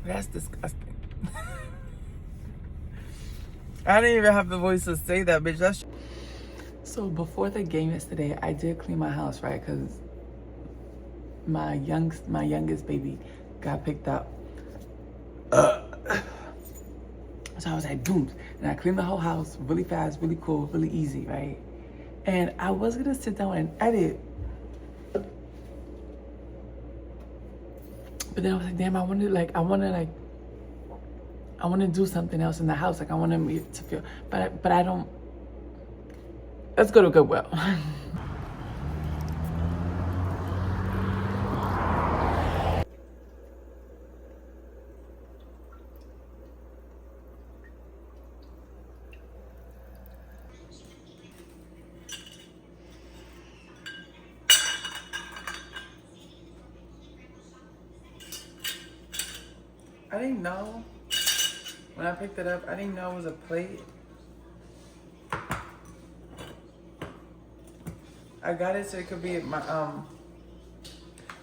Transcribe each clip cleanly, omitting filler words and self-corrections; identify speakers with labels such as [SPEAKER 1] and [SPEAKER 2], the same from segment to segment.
[SPEAKER 1] That's disgusting. I didn't even have the voice to say that, bitch. That's... So before the game yesterday, I did clean my house, right? Because my youngest baby got picked up. So I was like, boom. And I cleaned the whole house really fast, really cool, really easy, right? And I was gonna sit down and edit. But then I was like, damn, I want to do something else in the house. Like I want to feel, but I don't. Let's go to Goodwill. I didn't know when I picked it up. I didn't know it was a plate. I got it so it could be my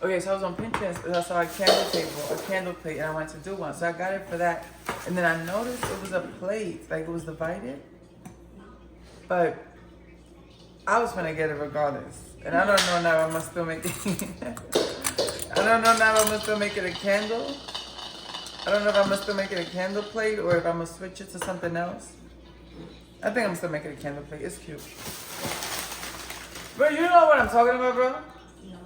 [SPEAKER 1] Okay, so I was on Pinterest and I saw a candle plate, and I wanted to do one. So I got it for that, and then I noticed it was a plate, like it was divided. But I was gonna get it regardless, and I don't know now if I'm gonna still make it. I don't know now if I'm gonna still make it a candle. I don't know if I'm gonna still make it a candle plate or if I'm gonna switch it to something else. I think I'm still making a candle plate. It's cute. Bro, you know what I'm talking about, bro?
[SPEAKER 2] No.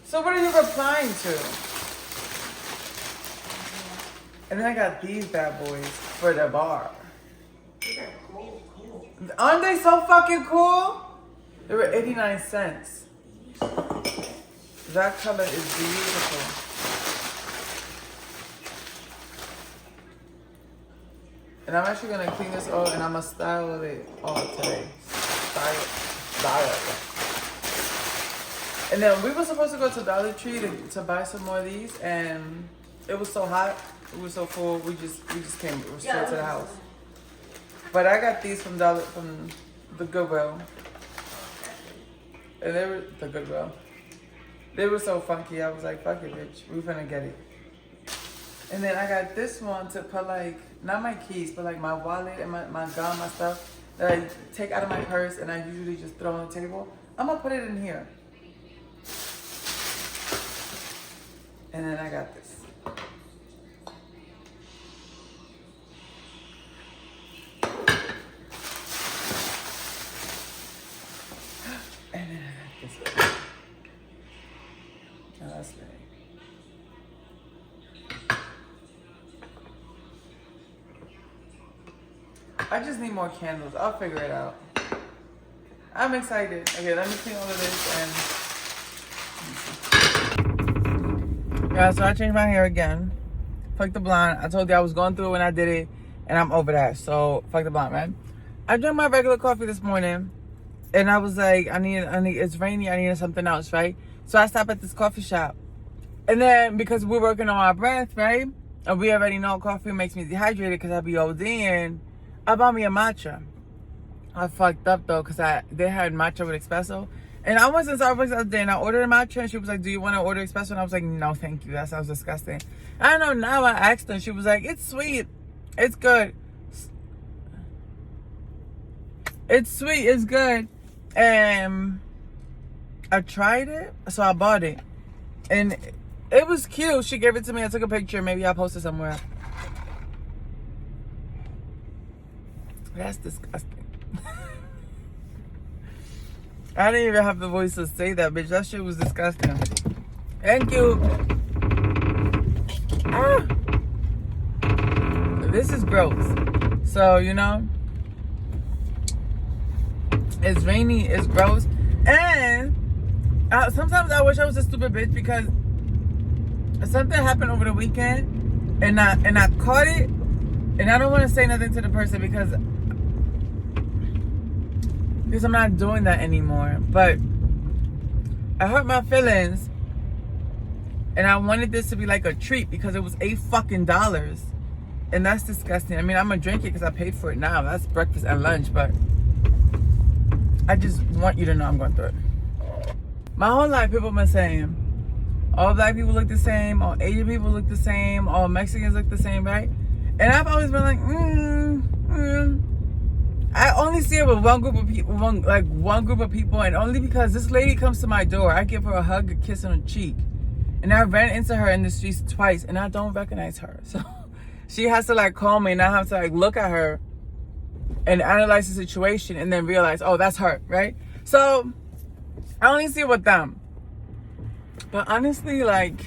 [SPEAKER 1] So what are you replying to? And then I got these bad boys for the bar.
[SPEAKER 2] They're cool.
[SPEAKER 1] Aren't they so fucking cool? They were 89 cents. That color is beautiful. And I'm actually gonna clean this all and I'm gonna style it all today. Style it. And then we were supposed to go to Dollar Tree to buy some more of these, and it was so hot, it was so full, we just came straight to the house. But I got these from the Goodwill. And they were so funky. I was like, fuck it, bitch, we finna get it. And then I got this one to put like, not my keys, but like my wallet and my gun, my stuff that I take out of my purse and I usually just throw on the table. I'm gonna put it in here. And then I got this. And then I got this. Now that's nice. I just need more candles. I'll figure it out. I'm excited. Okay, let me clean all of this and... Yeah, so I changed my hair again. Fuck the blonde. I told you I was going through it when I did it, and I'm over that. So, fuck the blonde, man. I drank my regular coffee this morning, and I was like, I need, it's rainy, I needed something else, right? So I stopped at this coffee shop. And then, because we're working on our breath, right? And we already know coffee makes me dehydrated because I be ODing. I bought me a matcha. I fucked up though because they had matcha with espresso. And I went to Starbucks the other day and I ordered a matcha and she was like, do you want to order espresso? And I was like, no, thank you. That sounds disgusting. I don't know. Now I asked her and she was like, it's sweet. It's good. It's sweet. It's good. And I tried it. So I bought it. And it was cute. She gave it to me. I took a picture. Maybe I'll post it somewhere. That's disgusting. I didn't even have the voice to say that, bitch. That shit was disgusting. Thank you. Ah. This is gross. So, you know, it's rainy, it's gross. And sometimes I wish I was a stupid bitch because something happened over the weekend and I caught it. And I don't want to say nothing to the person because I'm not doing that anymore. But I hurt my feelings and I wanted this to be like a treat because it was $8 fucking. And that's disgusting. I mean, I'm gonna drink it because I paid for it now. That's breakfast and lunch, but I just want you to know I'm going through it. My whole life, people have been saying, all black people look the same, all Asian people look the same, all Mexicans look the same, right? And I've always been like, I only see it with one group of people, one group of people, and only because this lady comes to my door, I give her a hug, a kiss on the cheek. And I ran into her in the streets twice, and I don't recognize her. So she has to like call me, and I have to like look at her and analyze the situation, and then realize, oh, that's her, right? So I only see it with them. But honestly, like,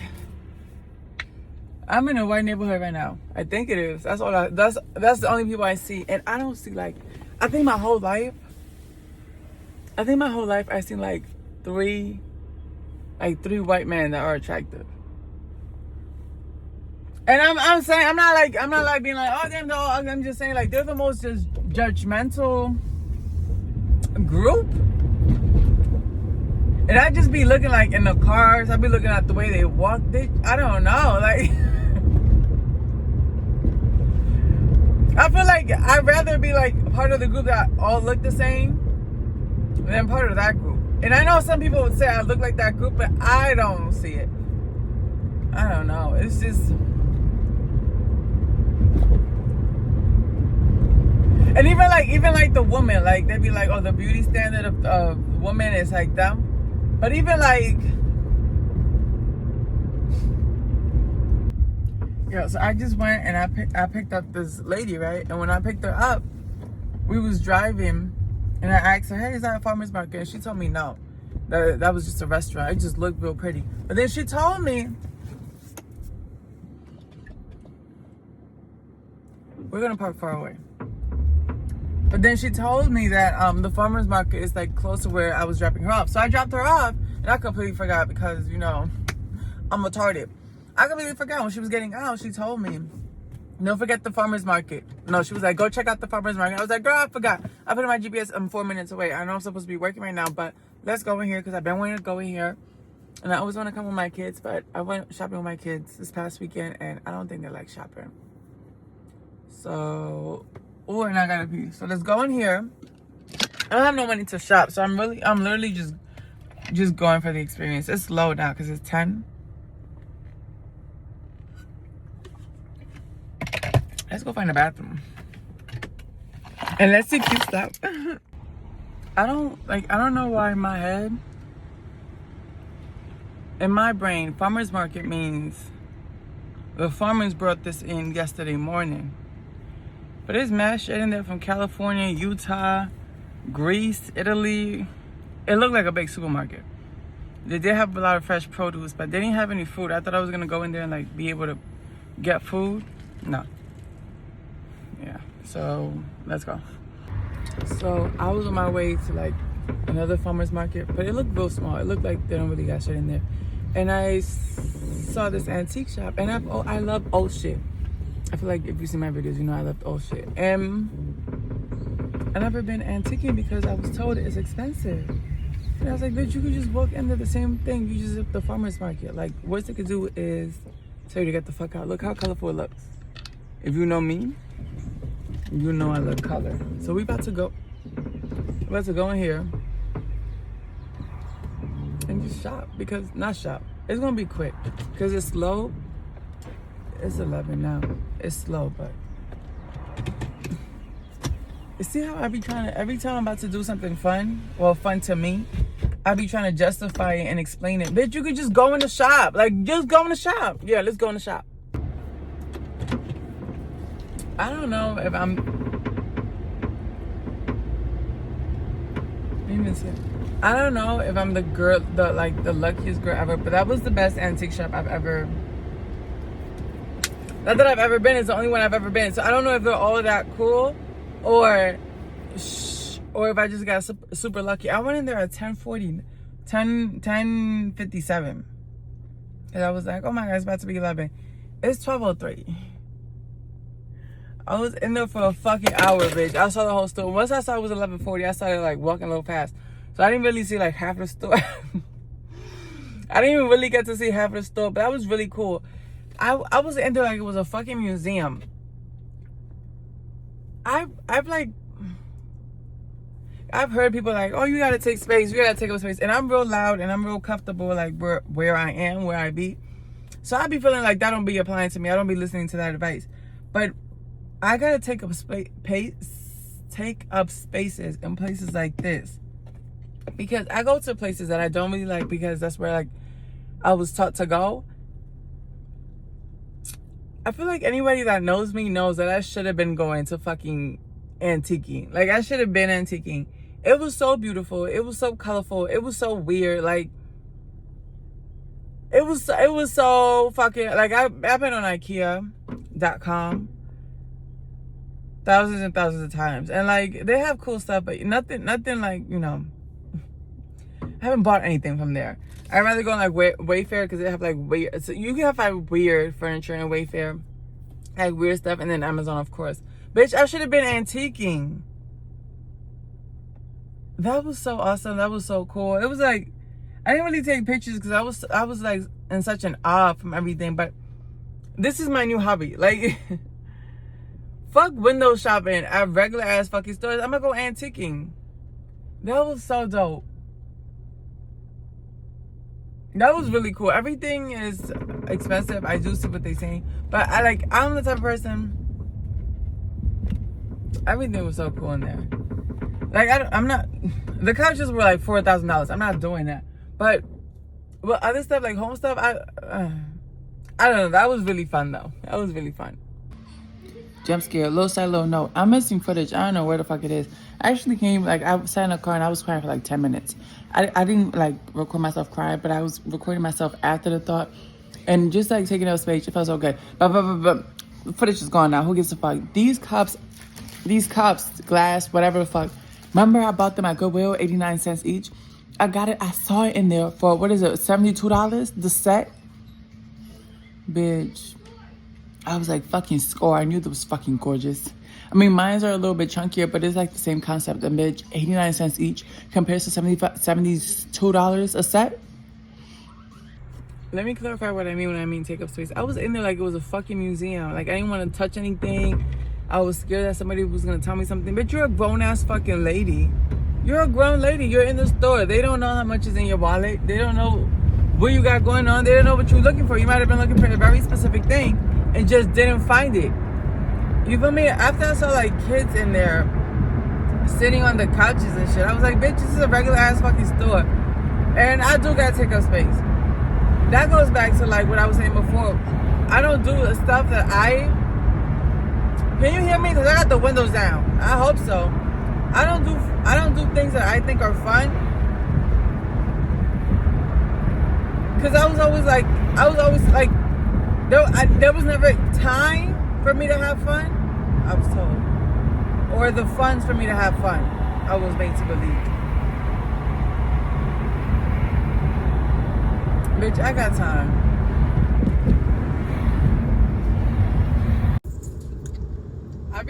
[SPEAKER 1] I'm in a white neighborhood right now. I think it is. That's the only people I see, and I don't see like. I think my whole life I've seen like three white men that are attractive. And I'm saying I'm not like being like, oh damn, no, I'm just saying like they're the most just judgmental group. And I just be looking like in the cars, I be looking at the way they walk. I don't know, like I feel like I'd rather be like part of the group that all look the same than part of that group. And I know some people would say I look like that group, but I don't see it. I don't know. It's just. And even like the woman, like they'd be like, oh, the beauty standard of women is like them. But even like. Yeah, so I just went and I picked up this lady, right? And when I picked her up, we was driving, and I asked her, hey, is that a farmer's market? And she told me no. That was just a restaurant. It just looked real pretty. But then she told me, we're gonna park far away. But then she told me that the farmer's market is like close to where I was dropping her off. So I dropped her off, and I completely forgot because, you know, I'm retarded. I completely forgot when she was getting out. She told me, don't forget the farmer's market. No, she was like, go check out the farmer's market. I was like, girl, I forgot. I put in my GPS. I'm 4 minutes away. I know I'm supposed to be working right now, but let's go in here because I've been wanting to go in here. And I always want to come with my kids, but I went shopping with my kids this past weekend, and I don't think they like shopping. So, oh, and I gotta pee. So let's go in here. I don't have no money to shop, so I'm literally just going for the experience. It's low now because it's 10. Let's go find a bathroom. And let's see cute stuff. I don't know why in my head, in my brain, farmer's market means the farmers brought this in yesterday morning. But there's mad shit in there from California, Utah, Greece, Italy. It looked like a big supermarket. They did have a lot of fresh produce, but they didn't have any food. I thought I was gonna go in there and like be able to get food. No. Yeah, so let's go. So I was on my way to like another farmer's market, but it looked real small. It looked like they don't really got shit in there. And I saw this antique shop, and I love old shit. I feel like if you see my videos, you know I love old shit. And I've never been antiquing because I was told it's expensive. And I was like, bitch, you could just walk into the same thing. You just hit the farmer's market. Like, worst they could do is tell you to get the fuck out. Look how colorful it looks. If you know me, you know I love color. So we're about to go in here and just shop. Because, not shop. It's going to be quick. Because it's slow. It's 11 now. It's slow, but. You see how I be trying to, every time I'm about to do something fun, well, fun to me, I be trying to justify it and explain it. Bitch, you could just go in the shop. Like, just go in the shop. Yeah, let's go in the shop. I don't know if I'm... I don't know if I'm the girl, the luckiest girl ever, but that was the best antique shop I've ever... Not that I've ever been, it's the only one I've ever been. So I don't know if they're all that cool or if I just got super lucky. I went in there at 10:57. And I was like, oh my God, it's about to be 11. It's 12:03. I was in there for a fucking hour, bitch. I saw the whole store. Once I saw it was 11:40, I started like walking a little fast. So I didn't really see like half the store. I didn't even really get to see half of the store, but that was really cool. I was in there like it was a fucking museum. I've like, I've heard people like, oh, you gotta take space, you gotta take up space. And I'm real loud and I'm real comfortable like where I am, where I be. So I be feeling like that don't be applying to me. I don't be listening to that advice. But I gotta take up spaces in places like this. Because I go to places that I don't really like because that's where like I was taught to go. I feel like anybody that knows me knows that I should have been going to fucking antiquing. Like I should have been antiquing. It was so beautiful. It was so colorful. It was so weird. Like it was so fucking like I've been on IKEA.com thousands and thousands of times, and like they have cool stuff, but nothing like, you know, I haven't bought anything from there. I'd rather go on like Wayfair because they have like weird, so you can have like weird furniture in Wayfair, like weird stuff, and then Amazon, of course. Bitch, I should have been antiquing. That was so awesome. That was so cool. It was like I didn't really take pictures because I was like in such an awe from everything. But this is my new hobby. Like, fuck window shopping at regular ass fucking stores. I'm gonna go antiquing. That was so dope. That was really cool. Everything is expensive. I do see what they're saying, but I'm the type of person. Everything was so cool in there. Like I'm not. The couches were like $4,000. I'm not doing that. But other stuff like home stuff, I don't know. That was really fun though. That was really fun. Jump scare, low side, low note. I'm missing footage. I don't know where the fuck it is. I actually came, like, I sat in a car and I was crying for like 10 minutes. I didn't like record myself crying, but I was recording myself after the thought and just like taking up space. It felt so good. But the footage is gone now. Who gives a fuck? These cups, glass, whatever the fuck. Remember I bought them at Goodwill, 89 cents each. I got it. I saw it in there for, what is it, $72? The set? Bitch. I was like, fucking score. I knew that was fucking gorgeous. I mean, mines are a little bit chunkier, but it's like the same concept. And bitch, 89 cents each compares to $72 a set. Let me clarify what I mean when I mean take up space. I was in there like it was a fucking museum. Like I didn't want to touch anything. I was scared that somebody was going to tell me something. But you're a grown-ass fucking lady. You're a grown lady. You're in the store. They don't know how much is in your wallet. They don't know what you got going on. They don't know what you're looking for. You might have been looking for a very specific thing and just didn't find it. You feel me? After I saw like kids in there sitting on the couches and shit, I was like, bitch, this is a regular ass fucking store. And I do gotta take up space. That goes back to like what I was saying before. I don't do the stuff that can you hear me? Because I got the windows down. I hope so. I don't do things that I think are fun. Because I was always like, there was never time for me to have fun, I was told. Or the funds for me to have fun, I was made to believe. Bitch, I got time. I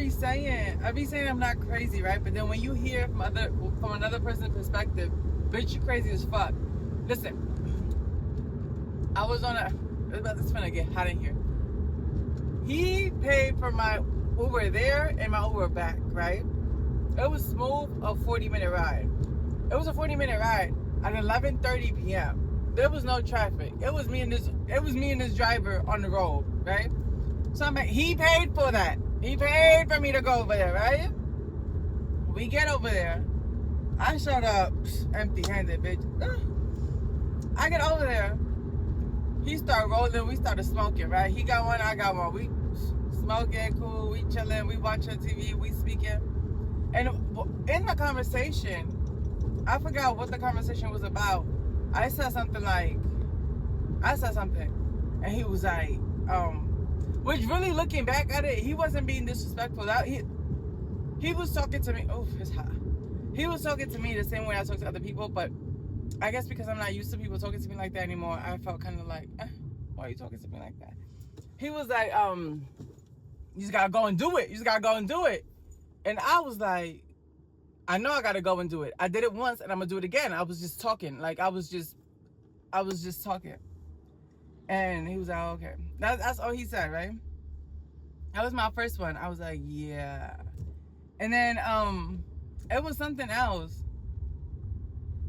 [SPEAKER 1] be saying I'm not crazy, right? But then when you hear from another person's perspective, bitch, you crazy as fuck. Listen, I was on it's gonna get hot in here. He paid for my Uber there and my Uber back, right? It was smooth, a 40-minute ride. It was a 40-minute ride at 11:30 p.m. There was no traffic. It was me and this driver on the road, right? So I'm like, he paid for that. He paid for me to go over there, right? We get over there. I showed up empty-handed, bitch. I get over there. He started rolling. We started smoking, right? He got one, I got one. We smoking, cool. We chilling. We watching TV. We speaking. And in the conversation, I forgot what the conversation was about. I said something, and he was like, which really looking back at it, he wasn't being disrespectful. He was talking to me. Oh, it's hot. He was talking to me the same way I talk to other people, but I guess because I'm not used to people talking to me like that anymore, I felt kind of like, why are you talking to me like that? He was like, you just gotta go and do it. You just gotta go and do it. And I was like, I know I gotta go and do it. I did it once and I'm gonna do it again. I was just talking. Like I was just talking. And he was like, oh, okay. That's all he said, right? That was my first one. I was like, yeah. And then It was something else.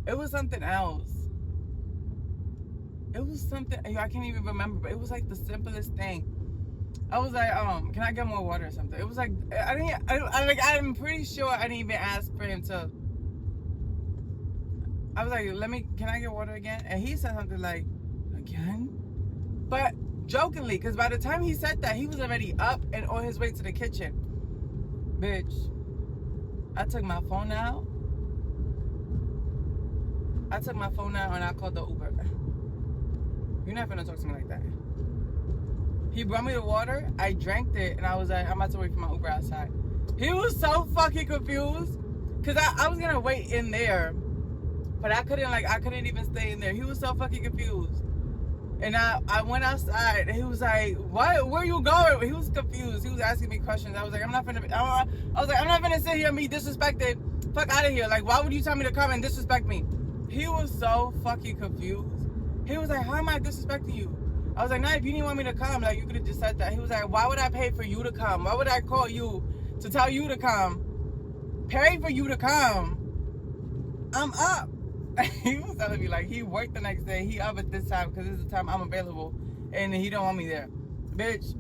[SPEAKER 1] It was something else. It was something I can't even remember, but it was like the simplest thing. I was like, can I get more water or something? It was like I'm pretty sure I didn't even ask for him to. I was like, can I get water again? And he said something like, again? But jokingly, because by the time he said that, he was already up and on his way to the kitchen. Bitch, I took my phone out. And I called the Uber. You're not gonna talk to me like that. He brought me the water. I drank it, and I was like, I'm about to wait for my Uber outside. He was so fucking confused, cause I was gonna wait in there, but I couldn't even stay in there. He was so fucking confused, and I went outside, and he was like, "What? Where you going?" He was confused. He was asking me questions. I was like, I'm not gonna sit here and be disrespected. Fuck out of here. Like, why would you tell me to come and disrespect me? He was so fucking confused. He was like, how am I disrespecting you? I was like, nah, if you didn't want me to come, like, you could have just said that. He was like, why would I pay for you to come? Why would I call you to tell you to come? Pay for you to come. I'm up. He was telling me, like, he worked the next day. He up at this time because this is the time I'm available. And he don't want me there. Bitch.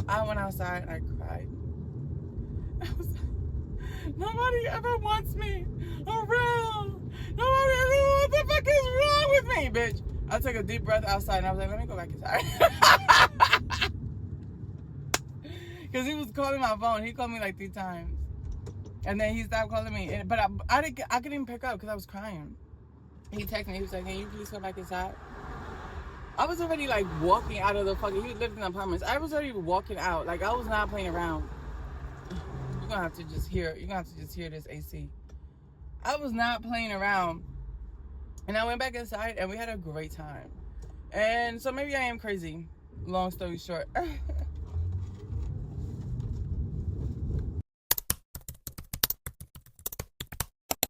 [SPEAKER 1] I went outside and I cried. I was like, nobody ever wants me around. Nobody ever, what the fuck is wrong with me, bitch? I took a deep breath outside and I was like, let me go back inside. Because he was calling my phone. He called me like 3 times. And then he stopped calling me. But I couldn't even pick up because I was crying. He texted me. He was like, can you please go back inside? I was already like walking out of the fucking, he lived in apartments. I was already walking out. Like, I was not playing around. You're gonna have to just hear this AC. I was not playing around. And I went back inside and we had a great time. And so maybe I am crazy. Long story short.